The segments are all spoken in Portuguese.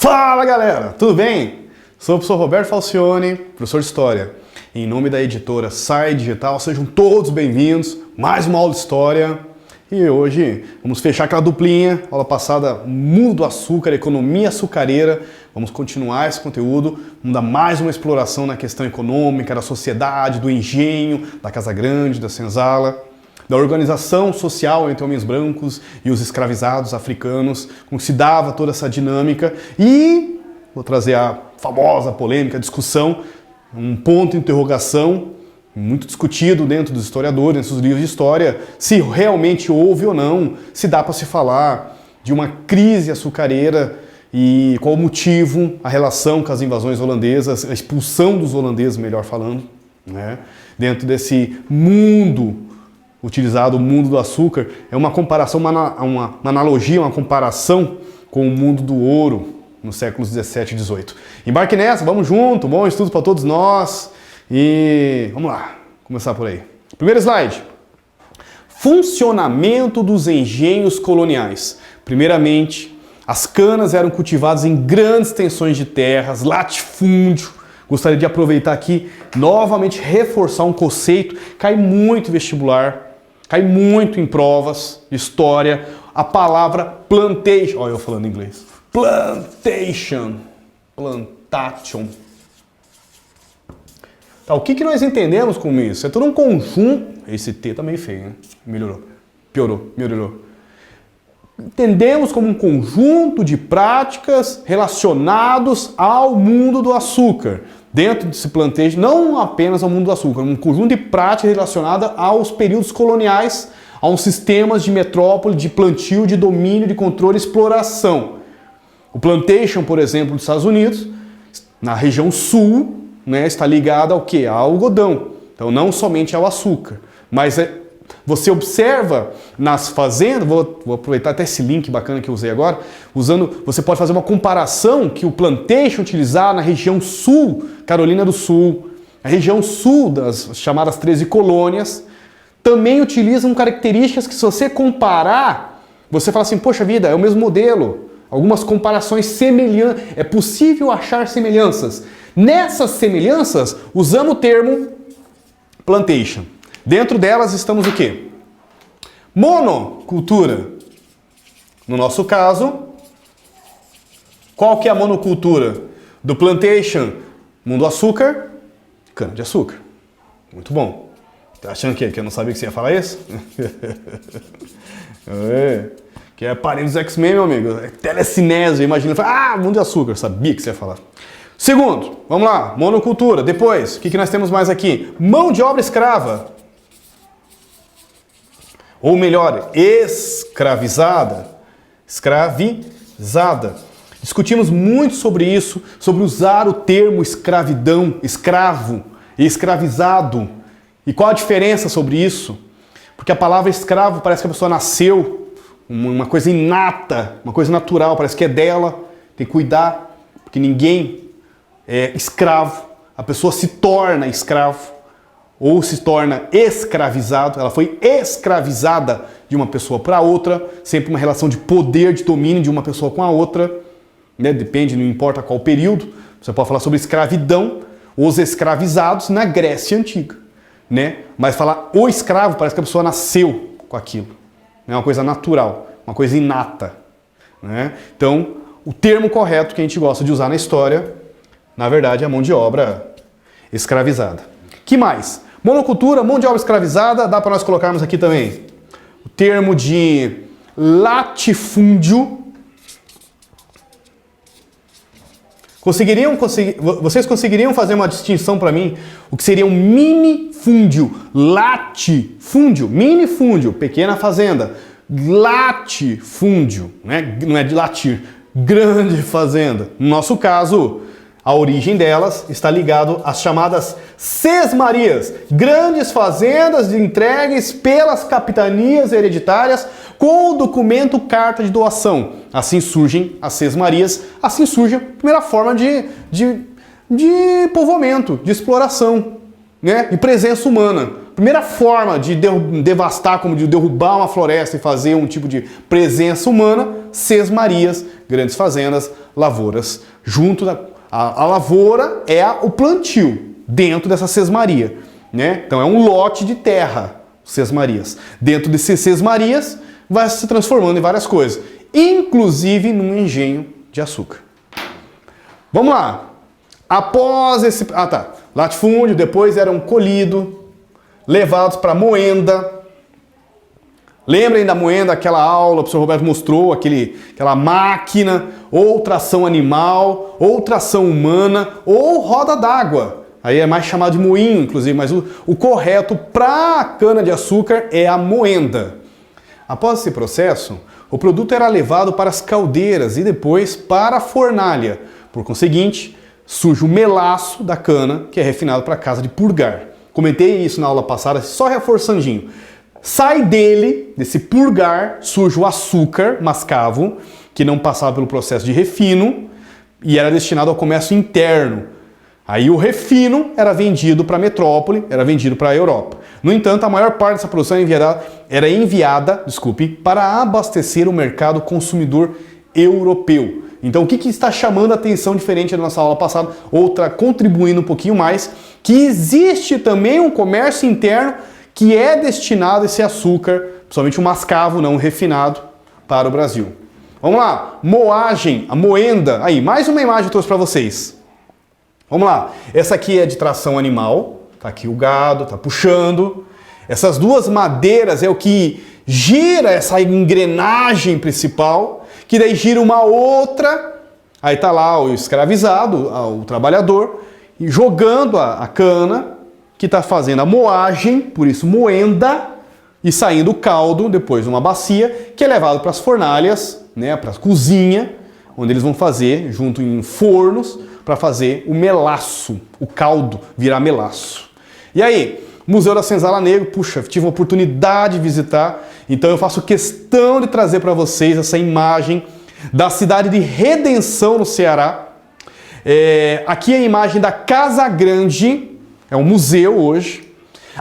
Fala galera, tudo bem? Sou o professor Roberto Falcione, professor de História. Em nome da editora Sai Digital, sejam todos bem-vindos. Mais uma aula de História. E hoje vamos fechar aquela duplinha, aula passada, Mundo do Açúcar, Economia Açucareira. Vamos continuar esse conteúdo, vamos dar mais uma exploração na questão econômica, da sociedade, do engenho, da Casa Grande, da senzala, da organização social entre homens brancos e os escravizados africanos, como se dava toda essa dinâmica. E vou trazer a famosa polêmica, discussão, um ponto de interrogação muito discutido dentro dos historiadores, dentro dos livros de história, se realmente houve ou não, se dá para se falar de uma crise açucareira e qual o motivo, a relação com as invasões holandesas, a expulsão dos holandeses, melhor falando, né? Dentro desse mundo utilizado, o mundo do açúcar, é uma comparação, uma analogia, uma comparação com o mundo do ouro nos séculos 17 e 18. Embarque nessa, vamos junto, bom estudo para todos nós. E vamos lá, começar por aí. Primeiro slide. Funcionamento dos engenhos coloniais. Primeiramente, as canas eram cultivadas em grandes extensões de terras, latifúndio. Gostaria de aproveitar aqui, novamente, reforçar um conceito, cai muito em vestibular, cai muito em provas de história, a palavra plantation. Olha eu falando em inglês. Plantation. Plantation. Tá, o que nós entendemos com isso? É todo um conjunto... Esse T tá meio feio, né? Melhorou. Piorou, melhorou. Entendemos como um conjunto de práticas relacionados ao mundo do açúcar. Dentro desse plantejo, não apenas ao mundo do açúcar, um conjunto de práticas relacionadas aos períodos coloniais, a uns sistemas de metrópole, de plantio, de domínio, de controle e exploração. O plantation, por exemplo, dos Estados Unidos, na região sul, né, está ligado ao quê? Ao algodão. Então não somente ao açúcar. Mas você observa nas fazendas, vou aproveitar até esse link bacana que eu usei agora, você pode fazer uma comparação que o plantation utilizado na região sul, Carolina do Sul, a região sul das chamadas 13 colônias, também utilizam características que se você comparar, você fala assim, poxa vida, é o mesmo modelo. Algumas comparações semelhantes, é possível achar semelhanças. Nessas semelhanças, usamos o termo plantation. Dentro delas estamos o quê? Monocultura. No nosso caso, qual que é a monocultura do plantation? Mundo açúcar, cana de açúcar. Muito bom. Tá achando que eu não sabia que você ia falar isso? Que é parente dos X-Men, meu amigo. É telecinese, imagina. Mundo de açúcar. Sabia que você ia falar. Segundo, vamos lá, monocultura. Depois, o que nós temos mais aqui? Mão de obra escrava. Ou melhor, escravizada. Escravizada. Discutimos muito sobre isso, sobre usar o termo escravidão, escravo e escravizado. E qual a diferença sobre isso? Porque a palavra escravo parece que a pessoa nasceu, uma coisa inata, uma coisa natural, parece que é dela, tem que cuidar, porque ninguém é escravo, a pessoa se torna escravo ou se torna escravizado, ela foi escravizada de uma pessoa para outra, sempre uma relação de poder, de domínio de uma pessoa com a outra, né? Depende, não importa qual período, você pode falar sobre escravidão, os escravizados na Grécia Antiga, né? Mas falar o escravo parece que a pessoa nasceu com aquilo, é uma coisa natural, uma coisa inata, né? Então, o termo correto que a gente gosta de usar na história, na verdade, é a mão de obra escravizada. Que mais? Monocultura, mão de obra escravizada, dá para nós colocarmos aqui também o termo de latifúndio. Vocês conseguiriam fazer uma distinção para mim? O que seria um minifúndio? Latifúndio, minifúndio, pequena fazenda. Latifúndio, né? Não é de latir, grande fazenda. No nosso caso, a origem delas está ligado às chamadas sesmarias, grandes fazendas entregues pelas capitanias hereditárias com o documento carta de doação. Assim surgem as sesmarias, assim surge a primeira forma de povoamento, de exploração, né? De presença humana. primeira forma de devastar, como de derrubar uma floresta e fazer um tipo de presença humana, sesmarias, grandes fazendas, lavouras. A lavoura é o plantio dentro dessa sesmaria, né? Então é um lote de terra, sesmarias. Dentro desses sesmarias vai se transformando em várias coisas, inclusive num engenho de açúcar. Vamos lá. Após esse... latifúndio, depois eram colhidos, levados para moenda. Lembrem da moenda, aquela aula, o professor Roberto mostrou, aquela máquina, ou tração animal, ou tração humana, ou roda d'água. Aí é mais chamado de moinho, inclusive, mas o correto para a cana-de-açúcar é a moenda. Após esse processo, o produto era levado para as caldeiras e depois para a fornalha. Por conseguinte, surge o melaço da cana, que é refinado para a casa de purgar. Comentei isso na aula passada, só reforçandinho. Sai desse purgar, surge o açúcar mascavo, que não passava pelo processo de refino e era destinado ao comércio interno. Aí o refino era vendido para a metrópole, era vendido para a Europa. No entanto, a maior parte dessa produção era enviada para abastecer o mercado consumidor europeu. Então, o que está chamando a atenção diferente da nossa aula passada, outra contribuindo um pouquinho mais, que existe também um comércio interno que é destinado a esse açúcar, principalmente o mascavo não refinado, para o Brasil. Vamos lá, moagem, a moenda. Aí, mais uma imagem eu trouxe para vocês. Vamos lá, essa aqui é de tração animal, tá aqui o gado, tá puxando. Essas duas madeiras é o que gira essa engrenagem principal, que daí gira uma outra, aí tá lá o escravizado, o trabalhador, jogando a cana, que está fazendo a moagem, por isso moenda, e saindo o caldo, depois numa bacia, que é levado para as fornalhas, né, para a cozinha, onde eles vão fazer, junto em fornos, para fazer o melaço, o caldo virar melaço. E aí, Museu da Senzala Negro, puxa, tive uma oportunidade de visitar, então eu faço questão de trazer para vocês essa imagem da cidade de Redenção, no Ceará. Aqui é a imagem da Casa Grande, é um museu hoje.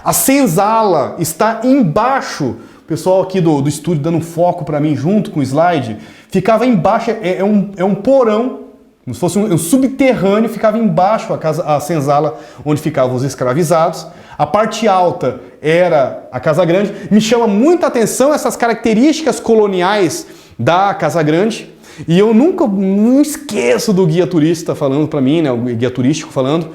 A senzala está embaixo, o pessoal aqui do estúdio dando um foco para mim junto com o slide, ficava embaixo, é um porão, como se fosse um subterrâneo, ficava embaixo a senzala onde ficavam os escravizados. A parte alta era a Casa Grande. Me chama muita atenção essas características coloniais da Casa Grande. E eu não esqueço do guia turista falando para mim, né, o guia turístico falando,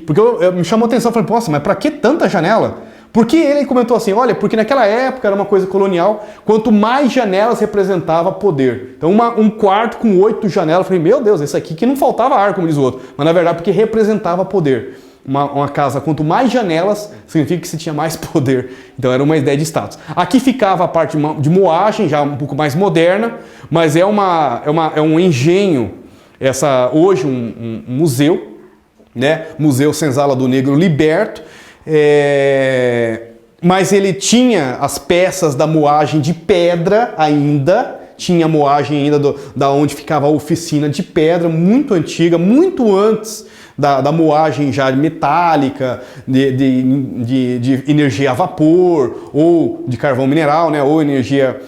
porque me chamou a atenção, falei, nossa, mas para que tanta janela? Porque ele comentou assim, olha, porque naquela época era uma coisa colonial, quanto mais janelas representava poder. Então um quarto com 8 janelas, eu falei, meu Deus, esse aqui que não faltava ar, como diz o outro, mas na verdade porque representava poder. Uma casa, quanto mais janelas, significa que se tinha mais poder. Então era uma ideia de status. Aqui ficava a parte de moagem, já um pouco mais moderna, mas é um engenho, hoje um museu, né? Museu Senzala do Negro Liberto, mas ele tinha as peças da moagem de pedra ainda, tinha moagem ainda da onde ficava a oficina de pedra, muito antiga, muito antes da moagem já metálica, de energia a vapor, ou de carvão mineral, né, ou energia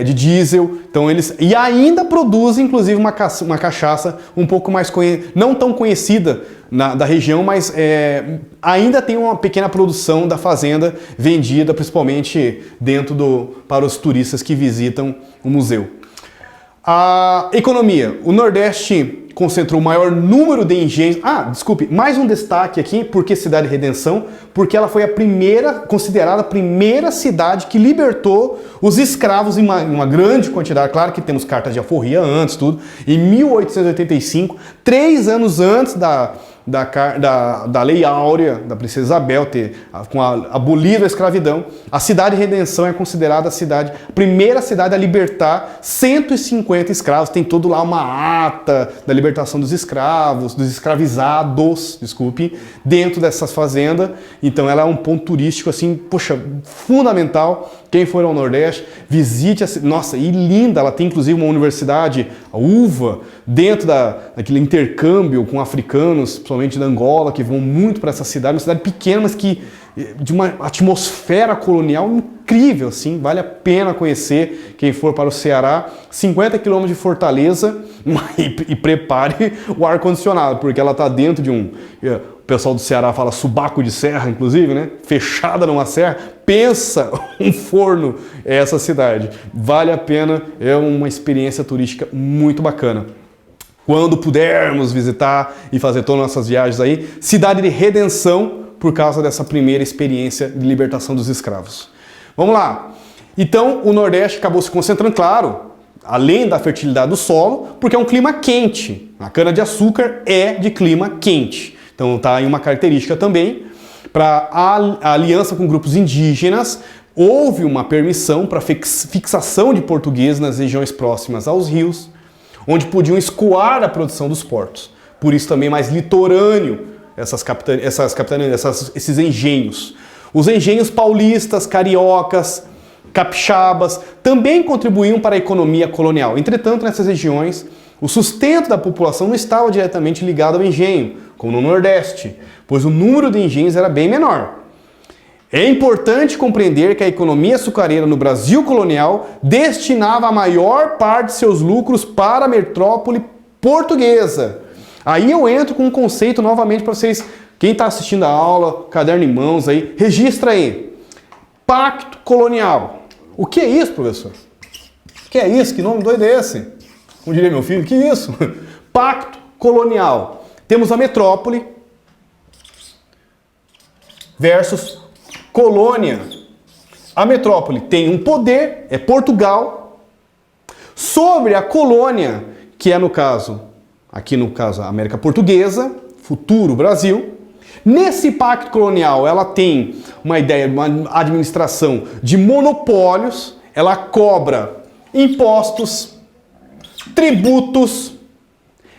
de diesel. Então e ainda produzem, inclusive, uma cachaça um pouco mais não tão conhecida da região, mas ainda tem uma pequena produção da fazenda vendida, principalmente para os turistas que visitam o museu. A economia. O Nordeste concentrou o maior número de engenhos. Mais um destaque aqui, porque Cidade Redenção, porque ela foi considerada a primeira cidade que libertou os escravos em uma grande quantidade. Claro que temos cartas de alforria antes, tudo. Em 1885, 3 anos antes da Lei Áurea, da Princesa Isabel ter abolido a escravidão, a Cidade Redenção é considerada a primeira cidade a libertar 150 escravos. Tem todo lá uma ata da libertação dos escravizados, dentro dessas fazendas. Então ela é um ponto turístico assim, poxa, fundamental, Quem for ao Nordeste, visite a cidade. Nossa, e linda, ela tem inclusive uma universidade, a UVA, dentro daquele intercâmbio com africanos, principalmente da Angola, que vão muito para essa cidade, uma cidade pequena, mas que de uma atmosfera colonial incrível, assim, vale a pena conhecer quem for para o Ceará. 50 quilômetros de Fortaleza, e prepare o ar-condicionado, porque ela está dentro de um... O pessoal do Ceará fala subaco de serra, inclusive, né? Fechada numa serra. Pensa um forno essa cidade. Vale a pena, é uma experiência turística muito bacana. Quando pudermos visitar e fazer todas as nossas viagens aí, cidade de redenção por causa dessa primeira experiência de libertação dos escravos. Vamos lá. Então, o Nordeste acabou se concentrando, claro, além da fertilidade do solo, porque é um clima quente. A cana-de-açúcar é de clima quente. Então está aí uma característica também. Para a aliança com grupos indígenas, houve uma permissão para fixação de portugueses nas regiões próximas aos rios, onde podiam escoar a produção dos portos. Por isso também mais litorâneo esses engenhos. Os engenhos paulistas, cariocas, capixabas também contribuíam para a economia colonial. Entretanto, nessas regiões, o sustento da população não estava diretamente ligado ao engenho, como no Nordeste, pois o número de engenhos era bem menor. É importante compreender que a economia açucareira no Brasil colonial destinava a maior parte de seus lucros para a metrópole portuguesa. Aí eu entro com um conceito novamente para vocês, quem está assistindo a aula, caderno em mãos aí, registra aí. Pacto colonial. O que é isso, professor? O que é isso? Que nome doido é esse? Como diria meu filho, que isso? Pacto colonial. Temos a metrópole versus colônia. A metrópole tem um poder, é Portugal, sobre a colônia, que é aqui no caso a América Portuguesa, futuro Brasil. Nesse pacto colonial ela tem uma ideia, uma administração de monopólios, ela cobra impostos, tributos,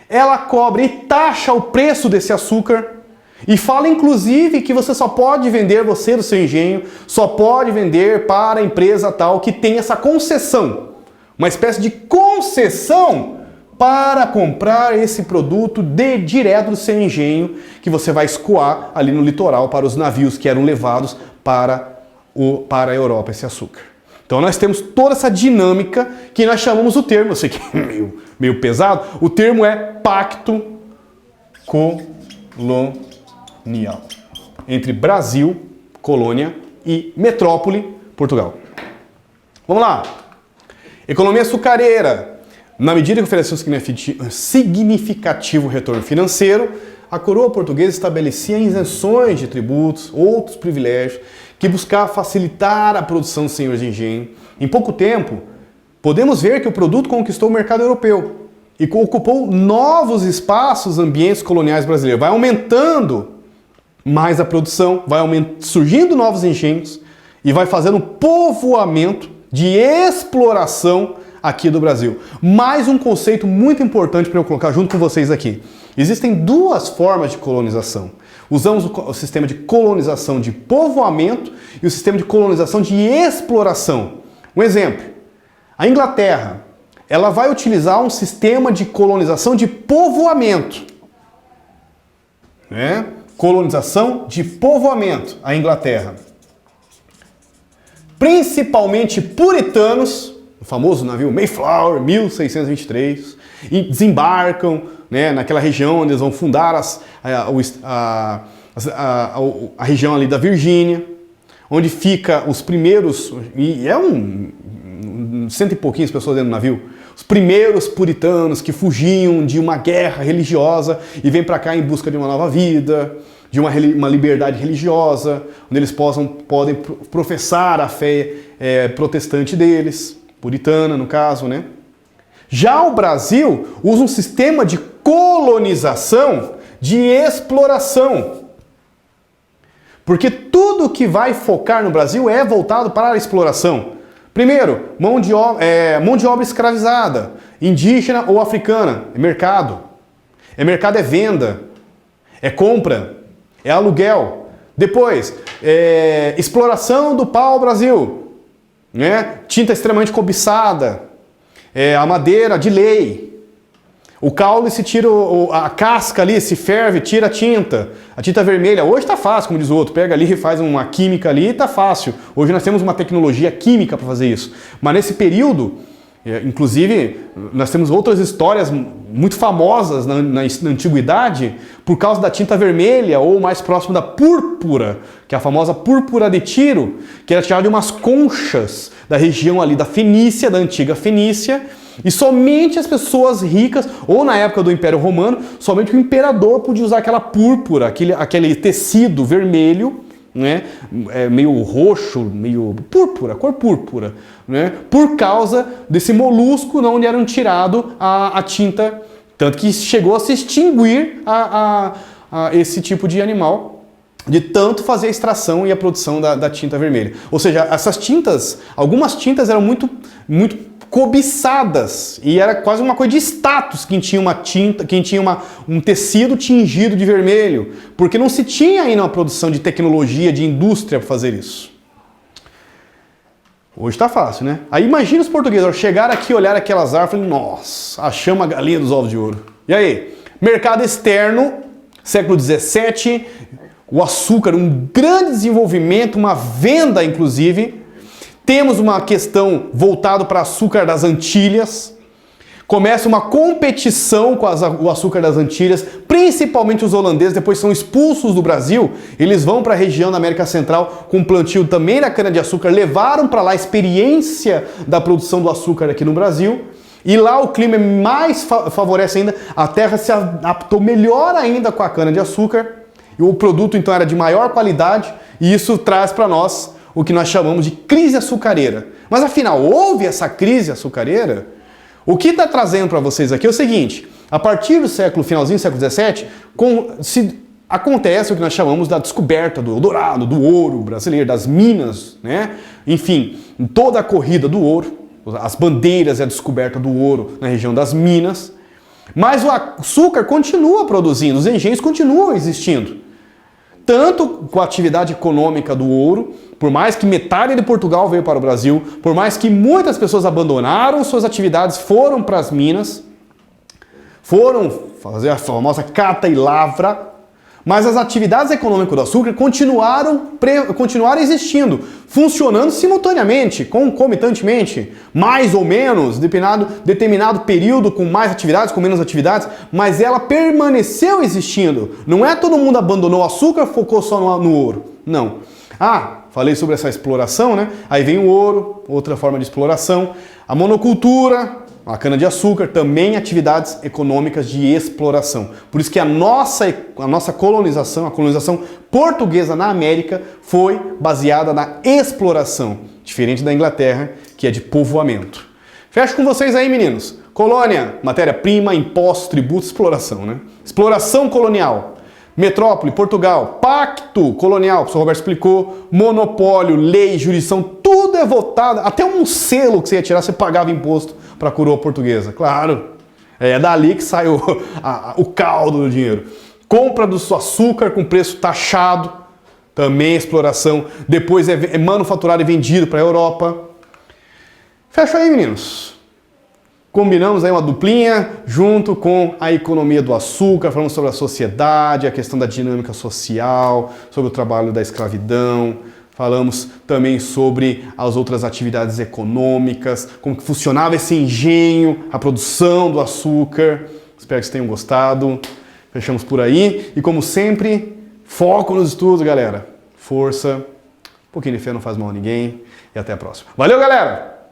ela cobra e taxa o preço desse açúcar e fala inclusive que você só pode vender, você do seu engenho, só pode vender para a empresa tal que tem essa concessão, uma espécie de concessão para comprar esse produto direto do seu engenho que você vai escoar ali no litoral para os navios que eram levados para a Europa, esse açúcar. Então nós temos toda essa dinâmica que nós chamamos o termo, eu sei que é meio pesado, o termo é pacto colonial, entre Brasil, colônia, e metrópole, Portugal. Vamos lá. Economia açucareira. Na medida que ofereceu significativo retorno financeiro, a coroa portuguesa estabelecia isenções de tributos, outros privilégios, que buscavam facilitar a produção dos senhores de engenho. Em pouco tempo, podemos ver que o produto conquistou o mercado europeu e ocupou novos espaços, ambientes coloniais brasileiros. Vai aumentando mais a produção, surgindo novos engenhos e vai fazendo um povoamento de exploração aqui do Brasil. Mais um conceito muito importante para eu colocar junto com vocês aqui. Existem duas formas de colonização. Usamos o sistema de colonização de povoamento e o sistema de colonização de exploração. Um exemplo, a Inglaterra, ela vai utilizar um sistema de colonização de povoamento. Né? Colonização de povoamento, a Inglaterra. Principalmente puritanos, o famoso navio Mayflower, 1623, e desembarcam, né, naquela região onde eles vão fundar a região ali da Virgínia, onde fica os primeiros, e cento e pouquinhas pessoas dentro do navio, os primeiros puritanos que fugiam de uma guerra religiosa e vêm para cá em busca de uma nova vida, de uma liberdade religiosa, onde eles podem professar a fé protestante deles, puritana no caso, né? Já o Brasil usa um sistema de colonização, de exploração. Porque tudo que vai focar no Brasil é voltado para a exploração. Primeiro, mão de obra escravizada, indígena ou africana, é mercado. Mercado é venda, é compra, é aluguel. Depois, exploração do pau-brasil. né? Tinta extremamente cobiçada, a madeira de lei. O caule se tira, a casca ali se ferve, tira a tinta vermelha. Hoje está fácil, como diz o outro, pega ali e faz uma química ali e está fácil. Hoje nós temos uma tecnologia química para fazer isso. Mas nesse período, inclusive, nós temos outras histórias muito famosas na antiguidade por causa da tinta vermelha ou mais próximo da púrpura, que é a famosa púrpura de Tiro, que era tirada de umas conchas da região ali da Fenícia, da antiga Fenícia, e somente as pessoas ricas, ou na época do Império Romano, somente o imperador podia usar aquela púrpura, aquele tecido vermelho, né, meio roxo, meio púrpura, cor púrpura, né, por causa desse molusco onde eram tirado a tinta, tanto que chegou a se extinguir esse tipo de animal, de tanto fazer a extração e a produção da tinta vermelha. Ou seja, essas tintas, algumas tintas eram muito cobiçadas e era quase uma coisa de status quem tinha uma tinta, quem tinha um tecido tingido de vermelho, porque não se tinha ainda uma produção de tecnologia, de indústria para fazer isso. Hoje tá fácil, né? Aí imagina os portugueses chegar aqui, olhar aquelas árvores e falar, nossa, achamos a galinha dos ovos de ouro. E aí? Mercado externo, século XVII, o açúcar, um grande desenvolvimento, uma venda inclusive. Temos uma questão voltada para açúcar das Antilhas. Começa uma competição com o açúcar das Antilhas, principalmente os holandeses, depois são expulsos do Brasil. Eles vão para a região da América Central com plantio também da cana-de-açúcar, levaram para lá a experiência da produção do açúcar aqui no Brasil. E lá o clima mais favorece ainda, a terra se adaptou melhor ainda com a cana-de-açúcar. E o produto então era de maior qualidade e isso traz para nós o que nós chamamos de crise açucareira. Mas afinal, houve essa crise açucareira? O que está trazendo para vocês aqui é o seguinte, a partir do finalzinho do século XVII, acontece o que nós chamamos da descoberta do Eldorado, do ouro brasileiro, das minas, né? Enfim, em toda a corrida do ouro, as bandeiras e a descoberta do ouro na região das minas, mas o açúcar continua produzindo, os engenhos continuam existindo. Tanto com a atividade econômica do ouro, por mais que metade de Portugal veio para o Brasil, por mais que muitas pessoas abandonaram suas atividades, foram para as minas, foram fazer a famosa cata e lavra, mas as atividades econômicas do açúcar continuaram existindo, funcionando simultaneamente, concomitantemente, mais ou menos, determinado período com mais atividades, com menos atividades, mas ela permaneceu existindo. Não é todo mundo abandonou o açúcar, focou só no ouro. Não. Falei sobre essa exploração, né? Aí vem o ouro, outra forma de exploração. A monocultura, a cana-de-açúcar, também atividades econômicas de exploração. Por isso que a nossa colonização, a colonização portuguesa na América, foi baseada na exploração, diferente da Inglaterra, que é de povoamento. Fecho com vocês aí, meninos. Colônia, matéria-prima, impostos, tributos, exploração, né? Exploração colonial. Metrópole, Portugal, pacto colonial, o professor Roberto explicou, monopólio, lei, jurisdição, tudo é votado, até um selo que você ia tirar, você pagava imposto para a coroa portuguesa, claro. É dali que sai o caldo do dinheiro. Compra do açúcar com preço taxado, também exploração, depois é manufaturado e vendido para a Europa. Fecha aí, meninos. Combinamos aí uma duplinha junto com a economia do açúcar, falamos sobre a sociedade, a questão da dinâmica social, sobre o trabalho da escravidão, falamos também sobre as outras atividades econômicas, como que funcionava esse engenho, a produção do açúcar. Espero que vocês tenham gostado. Fechamos por aí e como sempre, foco nos estudos, galera. Força, um pouquinho de fé não faz mal a ninguém e até a próxima. Valeu, galera!